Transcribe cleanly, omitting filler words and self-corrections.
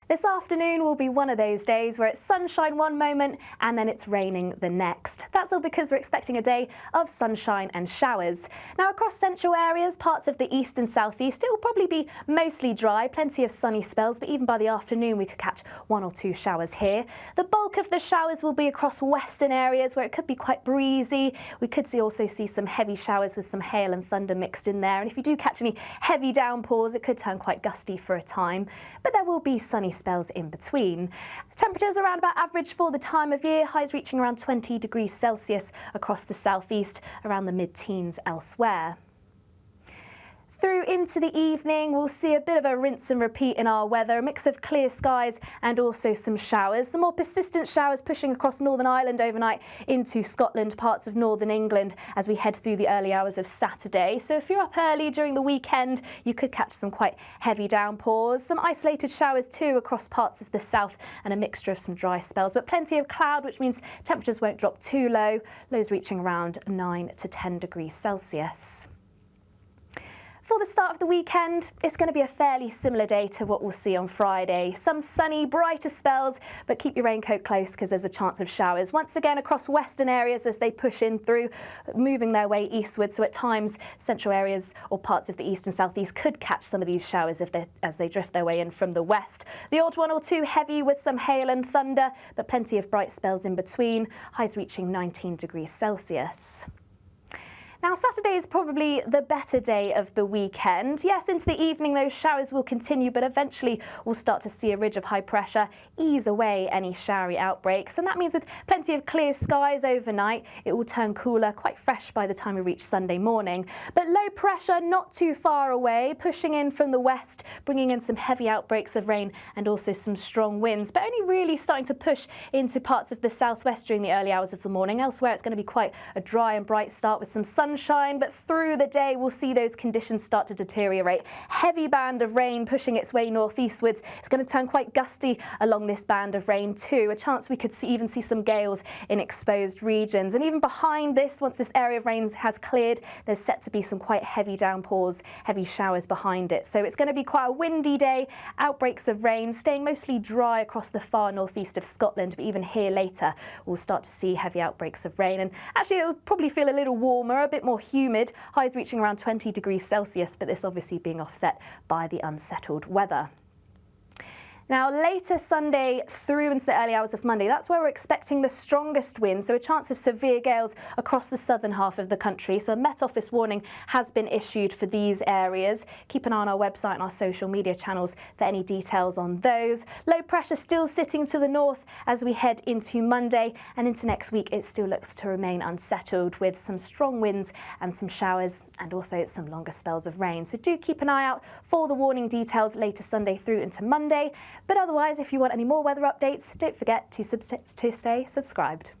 This afternoon will be one of those days where it's sunshine one moment and then it's raining the next. That's all because we're expecting a day of sunshine and showers. Now across central areas, parts of the east and southeast, it will probably be mostly dry, plenty of sunny spells, but even by the afternoon we could catch one or two showers here. The bulk of the showers will be across western areas where it could be quite breezy. We could also see some heavy showers with some hail and thunder mixed in there. And if you do catch any heavy downpours, it could turn quite gusty for a time, but there will be sunny spells in between. Temperatures around about average for the time of year, highs reaching around 20 degrees Celsius across the southeast, around the mid-teens elsewhere. Through into the evening, we'll see a bit of a rinse and repeat in our weather, a mix of clear skies and also some showers. Some more persistent showers pushing across Northern Ireland overnight into Scotland, parts of northern England as we head through the early hours of Saturday. So if you're up early during the weekend, you could catch some quite heavy downpours. Some isolated showers too across parts of the south and a mixture of some dry spells, but plenty of cloud, which means temperatures won't drop too low, lows reaching around 9 to 10 degrees Celsius. For the start of the weekend, it's going to be a fairly similar day to what we'll see on Friday. Some sunny, brighter spells, but keep your raincoat close because there's a chance of showers. Once again, across western areas as they push in through, moving their way eastward. So at times, central areas or parts of the east and southeast could catch some of these showers as they drift their way in from the west. The odd one or two heavy with some hail and thunder, but plenty of bright spells in between, highs reaching 19 degrees Celsius. Now Saturday is probably the better day of the weekend. Yes, into the evening those showers will continue, but eventually we'll start to see a ridge of high pressure ease away any showery outbreaks. And that means with plenty of clear skies overnight, it will turn cooler, quite fresh by the time we reach Sunday morning. But low pressure not too far away, pushing in from the west, bringing in some heavy outbreaks of rain and also some strong winds, but only really starting to push into parts of the southwest during the early hours of the morning. Elsewhere it's going to be quite a dry and bright start with some sunshine, but through the day we'll see those conditions start to deteriorate. Heavy band of rain pushing its way northeastwards. It's going to turn quite gusty along this band of rain too. A chance we could even see some gales in exposed regions. And even behind this, once this area of rain has cleared, there's set to be some quite heavy downpours, heavy showers behind it. So it's going to be quite a windy day, outbreaks of rain, staying mostly dry across the far northeast of Scotland, but even here later we'll start to see heavy outbreaks of rain. And actually it'll probably feel a little warmer, a bit more humid, highs reaching around 20 degrees Celsius, but this obviously being offset by the unsettled weather. Now later Sunday through into the early hours of Monday, that's where we're expecting the strongest winds, so a chance of severe gales across the southern half of the country. So a Met Office warning has been issued for these areas. Keep an eye on our website and our social media channels for any details on those. Low pressure still sitting to the north as we head into Monday, and into next week it still looks to remain unsettled with some strong winds and some showers and also some longer spells of rain. So do keep an eye out for the warning details later Sunday through into Monday. But otherwise, if you want any more weather updates, don't forget to stay subscribed.